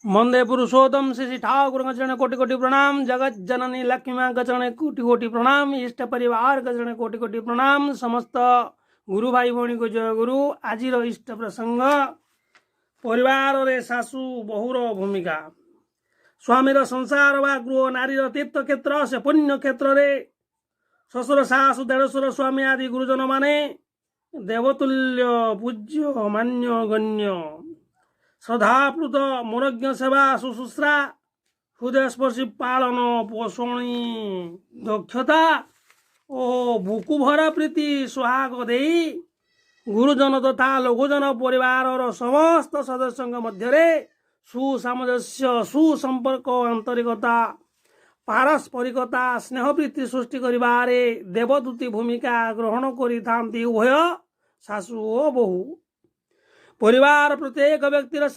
मंदे पुरुषोत्तम श्री ठाकुर गचरण कोटि कोटि प्रणाम। जगत जननी लक्ष्मी माँ गचरण कोटि कोटि प्रणाम। इष्ट परिवार गचरण कोटि कोटि प्रणाम। समस्त गुरु भाई भौणी को जय गुरु। आज इष्ट प्रसंग परिवार रे सासू बहुर भूमिका। स्वामीर संसार वा गृह नारीर तीर्थ क्षेत्र से पुण्य क्षेत्र रे शशुर सासू देढ़शुर स्वामी आदि गुरुजन माने देवतुल्य पूज्य मान्य गण्य श्रद्धाप्लुत मनोज्ञ सेवा शुश्रूषा हृदयस्पर्शी पालन पोषणी दक्षता ओ बुकुभरा प्रीति सुहाग दे गुरुजन तथा लघुजन परिवार समस्त सदस्यों मध्य सुसामंजस्य सुसंपर्क आंतरिकता पारस्परिकता स्नेह प्रीति सृष्टि करिबारे देवदूती भूमिका ग्रहण करिथांती उभय सासू ओ बहु। परिवार प्रत्येक व्यक्तिर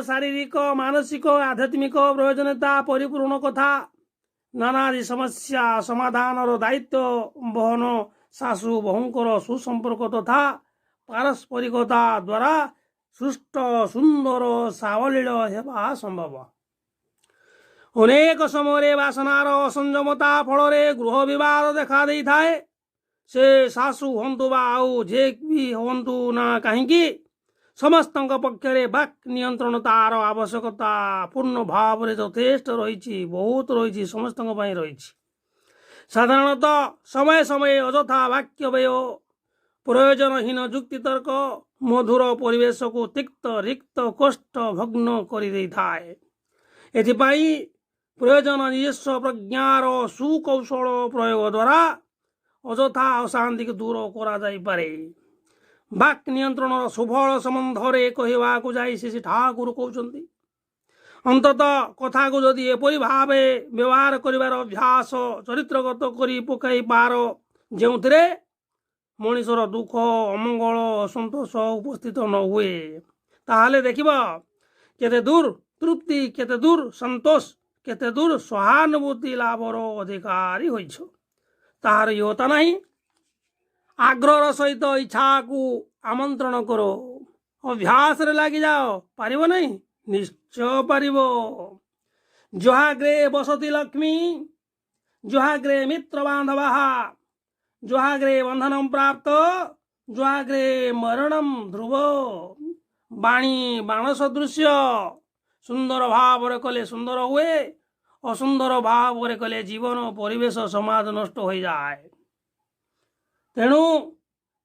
शारीरिक मानसिक आध्यात्मिक प्रयोजनता परिपूर्ण कथा नानादि समस्या समाधान दायित्व बहन सासू बहुंकर सुसंपर्क तथा पारस्परिकता द्वारा सृष्ट सुंदर सावलील हेबा संभव। अनेक समय वासनार असंयमता फल गृह विवाद देखा दे थाए। से सासू हंतु बा आउ जे भी हंतु ना कहीं समस्त पक्षरे वाक नियंत्रण तार आवश्यकता पूर्ण भाव में यथेष्ट रही बहुत रही समस्त रही। साधारणतः समय समय अजथा वाक्य व्यय प्रयोजनहीन युक्ति तर्क मधुर परिवेश को तिक्त रिक्त कष्ट भग्न कर एथिपाई प्रयोजन निजस्व प्रज्ञार सुकौशल प्रयोग द्वारा अजथा अशांति को दूर करा जाई पारे। वाक नियंत्रण सुफल संबंध रे कहवा को जाई श्री ठाकुर कहते अंततः कथा को जदि एपरी भाव व्यवहार करिवार अभ्यास चरित्रगत करी पकाई पार जो मनीषर दुख अमंगल असंतोष उपस्थित न हुए ताहले देखिब केते दूर तृप्ति केते दूर संतोष केते दूर सहानुभूति लाभर अधिकारी होइछ तार योता नहीं। आग्रह सहित इच्छा को आमंत्रण करो अभ्यास रे लगी जाओ पारिब नहीं निश्चय पारिब। जुहाग्रे बसती लक्ष्मी जुहाग्रे मित्र बांधवा जुहाग्रे बंधनम प्राप्त जुहाग्रे मरणम ध्रुव। बाणी बाण सदृश्य सुंदर भाव रे कले सुंदर हुए असुंदर भाव रे कले जीवन परिवेश समाज नष्ट हो जाए। तेणु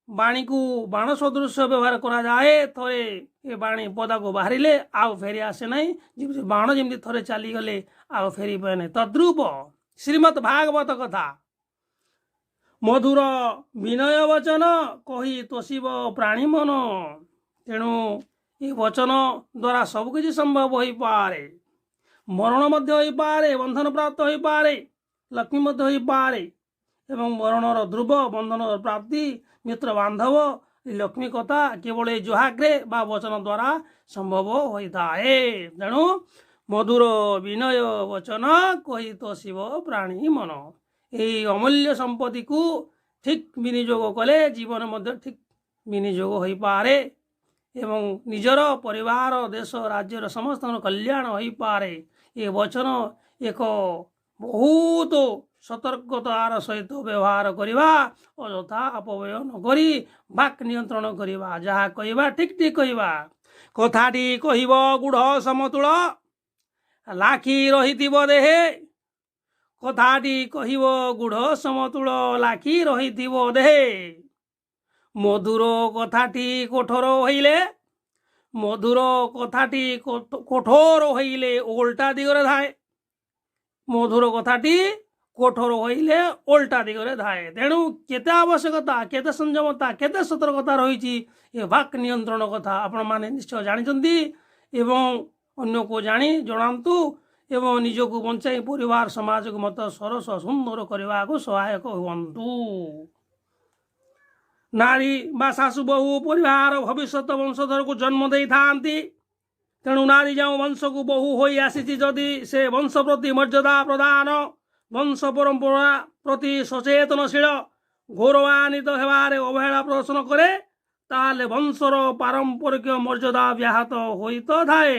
बाणी को बाण सदृश व्यवहार करा जाए थरे ये बाणी पदा को बाहरिले आउ फेरी आसे नहीं बाण जमी थरे चली गले आउ फेरी पाए नहीं तद्रूप श्रीमद भागवत कथा मधुर विनय वचन कही तोषिब प्राणी मन। तेणु ये वचन द्वारा सबकिछि संभव हो पारे मरण मध्य हो पारे बंधन प्राप्त हो पारे लक्ष्मी मध्य हो पारे एवं मरणर ध्रुव बंधन प्राप्ति मित्र बांधव लक्ष्मी कथा केवल जुहाग्रे बा वचन द्वारा संभव होता है। तेणु मधुर विनय वचन कही तो शिव प्राणी मन यही अमूल्य संपत्ति को ठीक विनियोग कले जीवन मध्य ठीक विनियोग हो पारे एवं निजर परिवार देश राज्यर समस्त कल्याण हो पारे। ये वचन एक बहुत सतर्कतार सहित व्यवहार करवा अजथा अपव्यय न करी वाक नियंत्रण करवा जहाँ कहवा ठीक ठीक कहवा कथाटी कहब गुढ़ समतुल लाखी रही देहे कथाटी कहब गुढ़ समतुल लाखी रही देहे मधुर कथाटी कठोर हईले मधुर कथाटी कठोर हईले ओल्टा दिगरे धाए मधुर कथाटी कठोर हईले ओल्टा दिगरे धाए। तेणु केते आवश्यकता केते संयमता केते सतर्कता रही ये वाक नियंत्रण कथा आपण माने निश्चय जानिचंती एवं अन्य को जानी जणांतु एवं निजको बंचाई परिवार समाज को मत सरस सुंदर करने को सहायक हुंतु। नारी बा सासू बहु परिवार भविष्य वंशधर को जन्म दे थांती। तेणु नारी जो वंश को बहु हो आसी जदि से वंश प्रति मर्यादा प्रदान वंश परंपरा प्रति सचेतनशील गौरवान्वित हेबारे अवहेला प्रदर्शन करे ତାହେଲେ ବଂଶର ପାରମ୍ପରିକ ମର୍ଯ୍ୟାଦା ବ୍ୟାହତ ହୋଇ ତ ଥାଏ।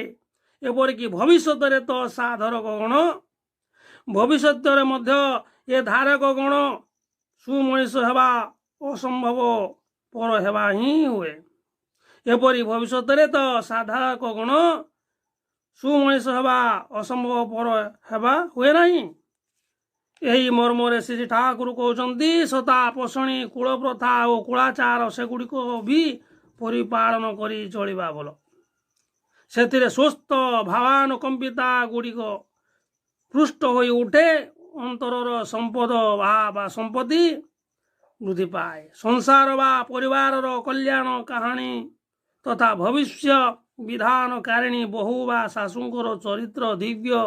ଏପରିକି ଭବିଷ୍ୟତରେ ତ ସାଧରକ ଗଣ ଭବିଷ୍ୟତରେ ମଧ୍ୟ ଏ ଧାରକ ଗଣ ସୁମଣିଷ ହେବା ଅସମ୍ଭବ ପର ହେବା ହିଁ ହୁଏ। ଏପରି ଭବିଷ୍ୟତରେ ତ ସାଧକ ଗଣ ସୁମଣିଷ ହେବା ଅସମ୍ଭବ ପର ହେବା ହୁଏ ନାହିଁ। ଏହି ମର୍ମରେ ଶ୍ରୀ ଠାକୁର କହୁଛନ୍ତି ସତା ପୋଷଣୀ କୁଳ ପ୍ରଥା ଓ କୁଳାଚାର ସେଗୁଡ଼ିକ ବି ପରିପାଳନ କରି ଚଳିବା ଭଲ। ସେଥିରେ ସୁସ୍ଥ ଭାବାନୁକମ୍ପିତା ଗୁଡ଼ିକ ପୃଷ୍ଠ ହୋଇ ଉଠେ, ଅନ୍ତରର ସମ୍ପଦ ବା ସମ୍ପତ୍ତି ବୃଦ୍ଧି ପାଏ। ସଂସାର ବା ପରିବାରର କଲ୍ୟାଣ କାହାଣୀ ତଥା ଭବିଷ୍ୟ ବିଧାନକାରିଣୀ ବହୁ ବା ଶାଶୁଙ୍କର ଚରିତ୍ର ଦିବ୍ୟ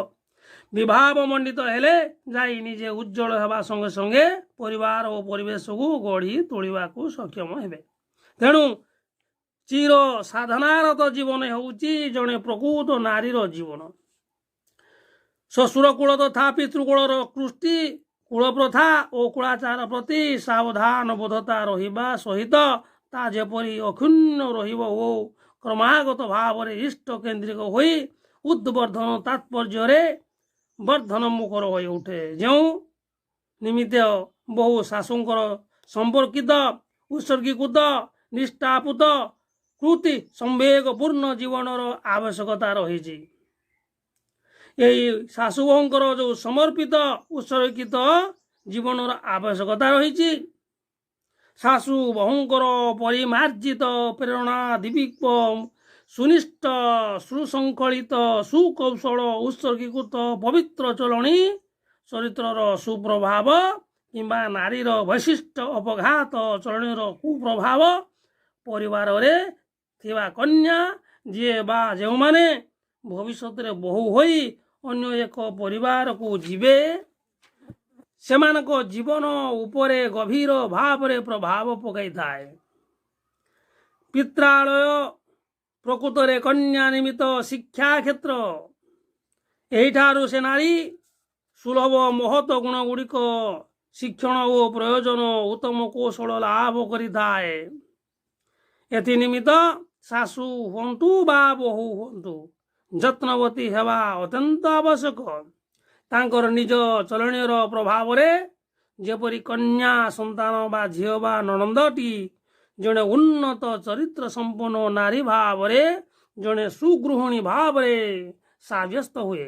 ବିଭାବ ମଣ୍ଡିତ ହେଲେ ଯାଇ ନିଜେ ଉଜ୍ଜଳ ହେବା ସଙ୍ଗେ ସଙ୍ଗେ ପରିବାର ଓ ପରିବେଶକୁ ଗଢ଼ି ତୋଳିବାକୁ ସକ୍ଷମ ହେବେ। ତେଣୁ ଚିର ସାଧନାରତ ଜୀବନ ହେଉଛି ଜଣେ ପ୍ରକୃତ ନାରୀର ଜୀବନ। ଶ୍ୱଶୁର କୂଳ ତଥା ପିତୃକୂଳର କୃଷ୍ଟି କୂଳ ପ୍ରଥା ଓ କୁଳାଚାର ପ୍ରତି ସାବଧାନବୋଧତା ରହିବା ସହିତ ତା ଯେପରି ଅକ୍ଷୁଣ୍ଣ ରହିବ ଓ କ୍ରମାଗତ ଭାବରେ ଇଷ୍ଟ କେନ୍ଦ୍ରିକ ହୋଇ ଉଦ୍ବର୍ଦ୍ଧନ ତାତ୍ପର୍ଯ୍ୟରେ ବର୍ଦ୍ଧନମୁଖର ହୋଇ ଉଠେ। ଯେଉଁ ନିମିତ୍ତ ବହୁ ଶାଶୁଙ୍କର ସମ୍ପର୍କିତ ଉତ୍ସର୍ଗୀକୃତ ନିଷ୍ଠାପୁତ କୃତି ସମ୍ବେଗପୂର୍ଣ୍ଣ ଜୀବନର ଆବଶ୍ୟକତା ରହିଛି। ଏହି ଶାଶୁ ବୋହୂଙ୍କର ଯେଉଁ ସମର୍ପିତ ଉତ୍ସର୍ଗୀକୃତ ଜୀବନର ଆବଶ୍ୟକତା ରହିଛି। ଶାଶୁ ବୋହୂଙ୍କର ପରିମାର୍ଜିତ ପ୍ରେରଣା ଦିବ୍ୟ ସୁନିଷ୍ଠ ସୁଶୃଙ୍ଖଳିତ ସୁକୌଶଳ ଉତ୍ସର୍ଗୀକୃତ ପବିତ୍ର ଚଳଣୀ ଚରିତ୍ରର ସୁପ୍ରଭାବ କିମ୍ବା ନାରୀର ବୈଶିଷ୍ଟ୍ୟ ଅପଘାତ ଚଳଣୀର କୁପ୍ରଭାବ ପରିବାରରେ ଥିବା କନ୍ୟା ଯିଏ ବା ଯେଉଁମାନେ ଭବିଷ୍ୟତରେ ବୋହୂ ହୋଇ ଅନ୍ୟ ଏକ ପରିବାରକୁ ଯିବେ ସେମାନଙ୍କ ଜୀବନ ଉପରେ ଗଭୀର ଭାବରେ ପ୍ରଭାବ ପକାଇଥାଏ। ପିତ୍ରାଳୟ ପ୍ରକୃତରେ କନ୍ୟା ନିମିତ୍ତ ଶିକ୍ଷା କ୍ଷେତ୍ର। ଏହିଠାରୁ ସେ ନାରୀ ସୁଲଭ ମହତ ଗୁଣ ଗୁଡ଼ିକ ଶିକ୍ଷଣ ଓ ପ୍ରୟୋଜନ ଉତ୍ତମ କୌଶଳ ଲାଭ କରିଥାଏ। ଏଥି ନିମିତ୍ତ ଶାଶୁ ହୁଅନ୍ତୁ ବା ବୋହୂ ହୁଅନ୍ତୁ ଯତ୍ନବତୀ ହେବା ଅତ୍ୟନ୍ତ ଆବଶ୍ୟକ। ତାଙ୍କର ନିଜ ଚଳଣୀର ପ୍ରଭାବରେ ଯେପରି କନ୍ୟା ସନ୍ତାନ ବା ଝିଅ ବା ନଣନ୍ଦଟି ଜଣେ ଉନ୍ନତ ଚରିତ୍ର ସମ୍ପନ୍ନ ନାରୀ ଭାବରେ ଜଣେ ସୁଗୃହିଣୀ ଭାବରେ ସାବ୍ୟସ୍ତ ହୁଏ।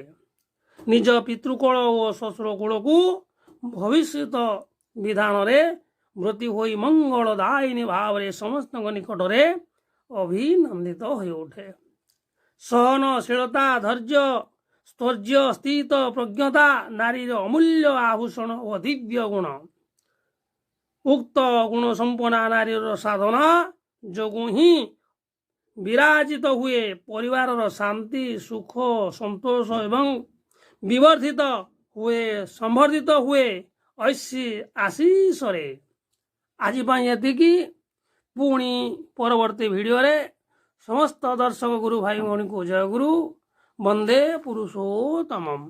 ନିଜ ପିତୃକୂଳ ଓ ଶ୍ୱଶୁର କୂଳକୁ ଭବିଷ୍ୟତ ବିଧାନରେ ବ୍ରତୀ ହୋଇ ମଙ୍ଗଳଦାୟିନୀ ଭାବରେ ସମସ୍ତଙ୍କ ନିକଟରେ ଅଭିନନ୍ଦିତ ହୋଇ ଉଠେ। ସହନଶୀଳତା ଧୈର୍ଯ୍ୟ ସ୍ତୈର୍ଯ୍ୟ ସ୍ଥିତ ପ୍ରଜ୍ଞତା ନାରୀର ଅମୂଲ୍ୟ ଆଭୂଷଣ ଓ ଦିବ୍ୟ ଗୁଣ। ଉକ୍ତ ଗୁଣ ସମ୍ପନ୍ନା ନାରୀର ସାଧନା ଯୋଗୁଁ ହିଁ ବିରାଜିତ ହୁଏ ପରିବାରର ଶାନ୍ତି ସୁଖ ସନ୍ତୋଷ ଏବଂ ବିବର୍ଦ୍ଧିତ ହୁଏ ସମ୍ବର୍ଦ୍ଧିତ ହୁଏ ଆଶୀଷରେ। ଆଜି ପାଇଁ ଏତିକି। ପୁଣି ପରବର୍ତ୍ତୀ ଭିଡ଼ିଓରେ ସମସ୍ତ ଦର୍ଶକ ଗୁରୁ ଭାଇ ଭଉଣୀଙ୍କୁ ଜୟ ଗୁରୁ। ବନ୍ଦେ ପୁରୁଷୋତ୍ତମମ୍।